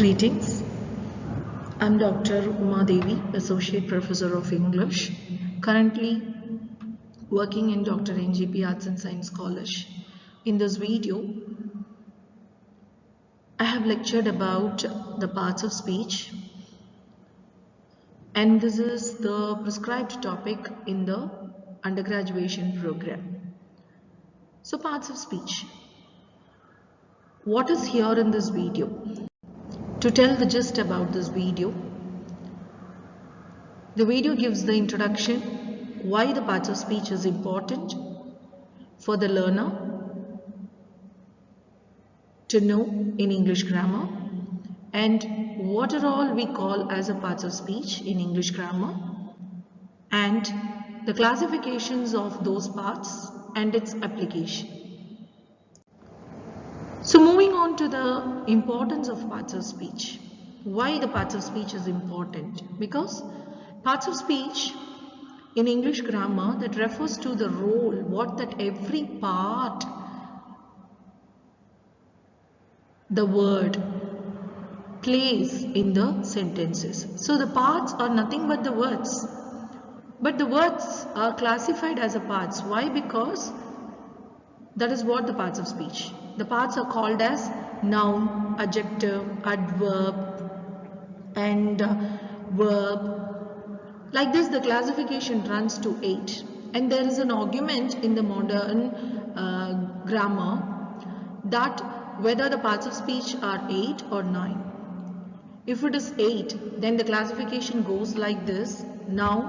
Greetings. I'm Dr. Uma Devi, Associate Professor of English, currently working in Dr. N.G.P Arts and Science College. In this video, I have lectured about the parts of speech, and this is the prescribed topic in the undergraduation program. So, parts of speech. What is here in this video? To tell the gist about this video, the video gives the introduction, why the parts of speech is important for the learner to know in English grammar, and what are all we call as a parts of speech in English grammar, and the classifications of those parts and its application. So moving on to the importance of parts of speech. Why the parts of speech is important? Because parts of speech in English grammar, that refers to the role what that every part, the word, plays in the sentences. So the parts are nothing but the words. But the words are classified as a parts. Why? Because that is what the parts of speech. The parts are called as noun, adjective, adverb, and verb. Like this, the classification runs to 8. And there is an argument in the modern grammar that whether the parts of speech are 8 or 9. If it is 8, then the classification goes like this: noun,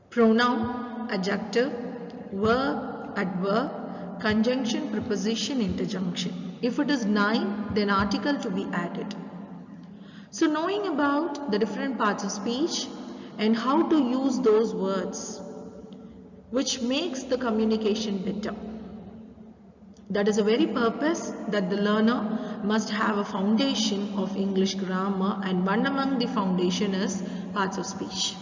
pronoun, adjective, verb, adverb, conjunction, preposition, interjunction. If it is 9, then article to be added. So knowing about the different parts of speech and how to use those words, which makes the communication better. That is the very purpose that the learner must have a foundation of English grammar, and one among the foundation is parts of speech.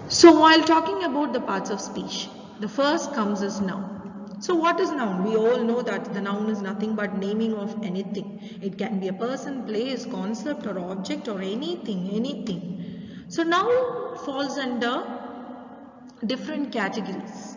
So while talking about the parts of speech, the first comes as noun. So what is noun? We all know that the noun is nothing but naming of anything. It can be a person, place, concept or object or anything. So noun falls under different categories.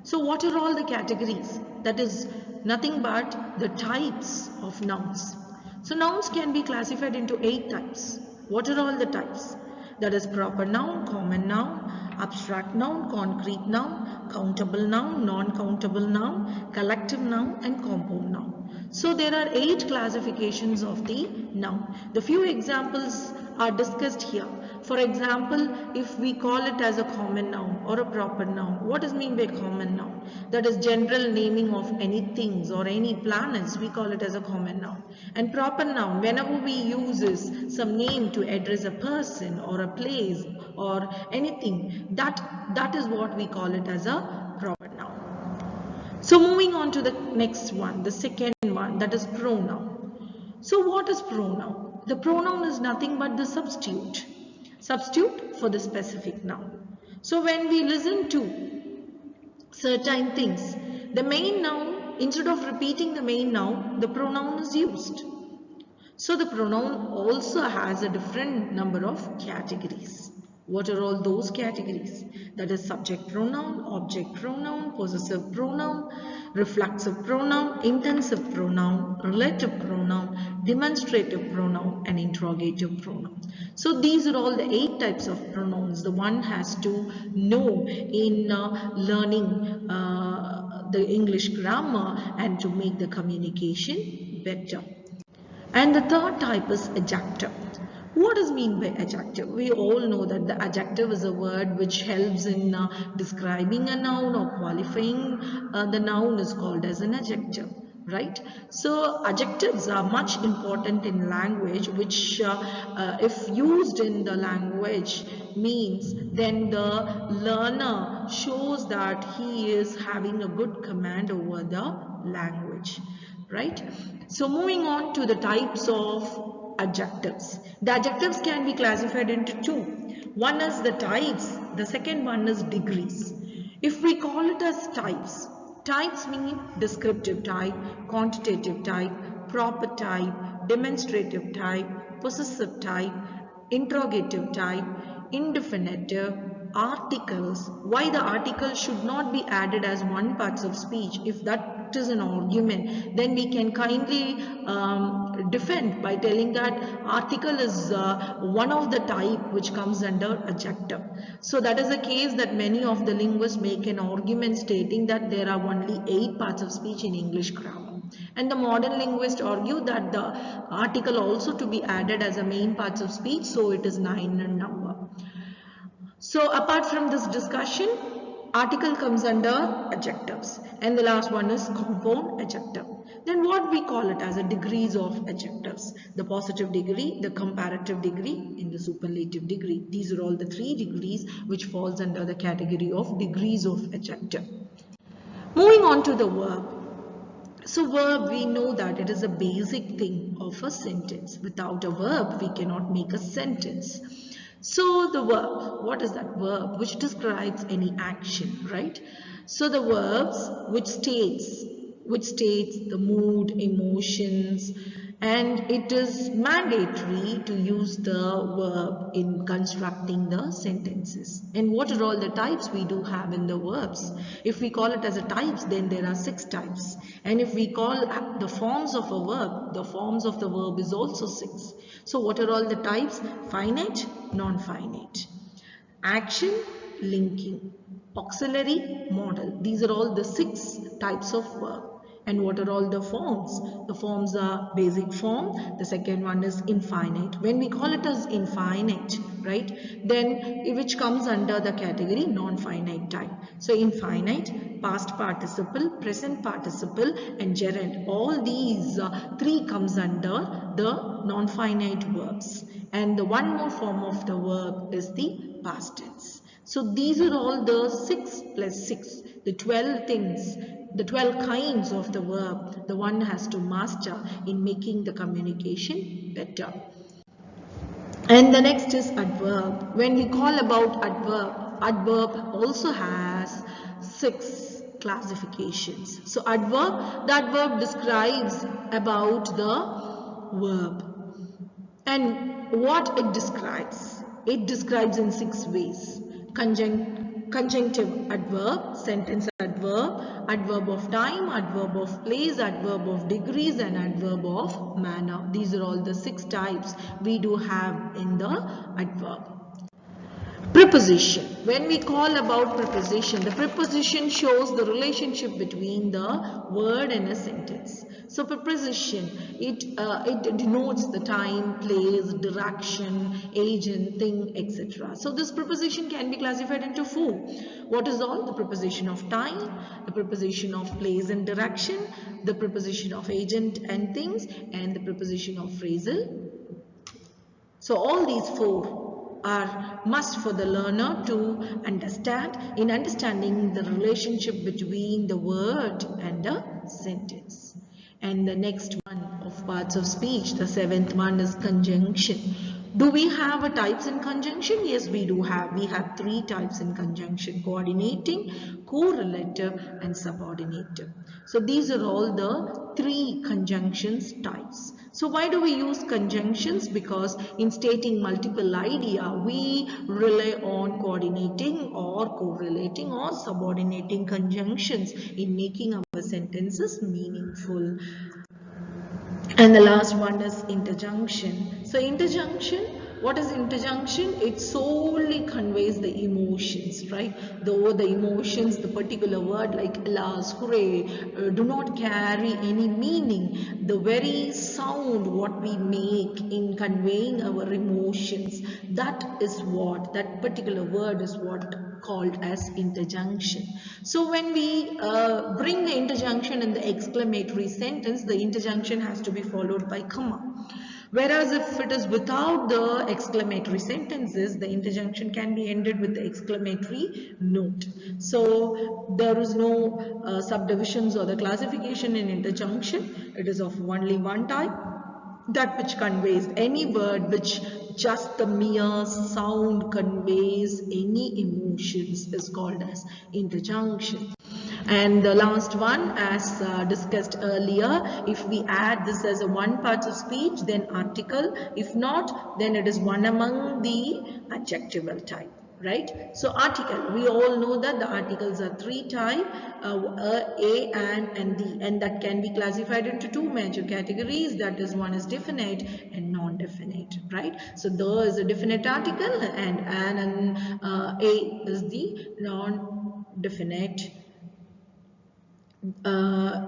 So what are all the categories? That is nothing but the types of nouns. So nouns can be classified into 8 types. What are all the types? That is proper noun, common noun, abstract noun, concrete noun, countable noun, non-countable noun, collective noun and compound noun. So there are 8 classifications of the noun. The few examples are discussed here. For example, if we call it as a common noun or a proper noun, what is meant by common noun? That is general naming of any things or any planets, we call it as a common noun. And proper noun, whenever we use some name to address a person or a place or anything, that is what we call it as a proper noun. So moving on to the next one, the second one, that is pronoun. So what is pronoun? The pronoun is nothing but the substitute for the specific noun. So when we listen to certain things, the main noun, instead of repeating the main noun, the pronoun is used. So the pronoun also has a different number of categories. What are all those categories? That is subject pronoun, object pronoun, possessive pronoun, reflexive pronoun, intensive pronoun, relative pronoun, demonstrative pronoun and interrogative pronoun. So these are all the 8 types of pronouns the one has to know in learning the English grammar and to make the communication better. And the third type is adjective. What is mean by adjective? We all know that the adjective is a word which helps in describing a noun or qualifying the noun is called as an adjective, right? So adjectives are much important in language, which if used in the language means then the learner shows that he is having a good command over the language, right? So moving on to the types of adjectives. The adjectives can be classified into 2. One is the types, the second one is degrees. If we call it as types, Types mean descriptive type, quantitative type, proper type, demonstrative type, possessive type, interrogative type, indefinitive, articles. Why the article should not be added as one part of speech? If that is an argument, then we can kindly defend by telling that article is one of the type which comes under adjective. So that is a case that many of the linguists make an argument stating that there are only 8 parts of speech in English grammar. And the modern linguists argue that the article also to be added as a main parts of speech, so it is 9 in number. So apart from this discussion, article comes under adjectives, and the last one is compound adjective. Then what we call it as a degrees of adjectives: the positive degree, the comparative degree, and the superlative degree. These are all the 3 degrees which falls under the category of degrees of adjective. Moving on to the verb. So verb, we know that it is a basic thing of a sentence. Without a verb, we cannot make a sentence. So the verb, what is that verb? Which describes any action, right? So the verbs which states the mood, emotions, and it is mandatory to use the verb in constructing the sentences. And what are all the types we do have in the verbs? If we call it as a types, then there are 6 types. And if we call the forms of a verb, the forms of the verb is also 6. So what are all the types? Finite, non-finite. Action, linking. Auxiliary, modal. These are all the 6 types of verb. And what are all the forms? The forms are basic form. The second one is infinite. When we call it as infinite, right, then which comes under the category non-finite type. So infinite, past participle, present participle, and gerund. All these 3 comes under the non-finite verbs. And the one more form of the verb is the past tense. So these are all the 6 plus 6, the 12 things, the 12 kinds of the verb the one has to master in making the communication better. And the next is adverb. When we call about adverb also has 6 classifications. So adverb, the adverb describes about the verb. And what it describes? It describes in 6 ways. Conjunctive adverb, sentence adverb, adverb of time, adverb of place, adverb of degrees, and adverb of manner. These are all the 6 types we do have in the adverb. Preposition. When we call about preposition, the preposition shows the relationship between the word and a sentence. So preposition, it denotes the time, place, direction, agent, thing, etc. So this preposition can be classified into 4. What is all? The preposition of time, the preposition of place and direction, the preposition of agent and things, and the preposition of phrasal. So all these 4 are must for the learner to understand in understanding the relationship between the word and the sentence. And the next one of parts of speech, the 7th one is conjunction. Do we have a types in conjunction? Yes, we do have. We have 3 types in conjunction: coordinating, correlative, and subordinative. So these are all the 3 conjunctions types. So why do we use conjunctions? Because in stating multiple idea, we rely on coordinating or correlating or subordinating conjunctions in making our sentences meaningful. And the last one is interjunction. So interjunction, what is interjunction? It solely conveys the emotions, right? Though the emotions, the particular word like alas, hooray, do not carry any meaning. The very sound what we make in conveying our emotions, that is what, that particular word is what called as interjunction. So when we bring the interjunction in the exclamatory sentence, the interjunction has to be followed by comma. Whereas if it is without the exclamatory sentences, the interjunction can be ended with the exclamatory note. So there is no subdivisions or the classification in interjunction. It is of only one type, that which conveys any word which just the mere sound conveys any emotions is called as interjunction. And the last one, as discussed earlier, if we add this as a one part of speech, then article. If not, then it is one among the adjectival type. Right? So article, we all know that the articles are three types, a, and the, and that can be classified into two major categories. That is, one is definite and non-definite. Right? So there is a definite article, and an and a is the non-definite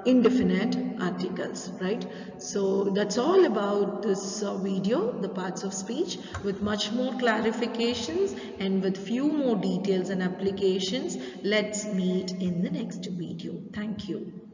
indefinite articles, right? So that's all about this video, the parts of speech, with much more clarifications and with few more details and applications. Let's meet in the next video. Thank you.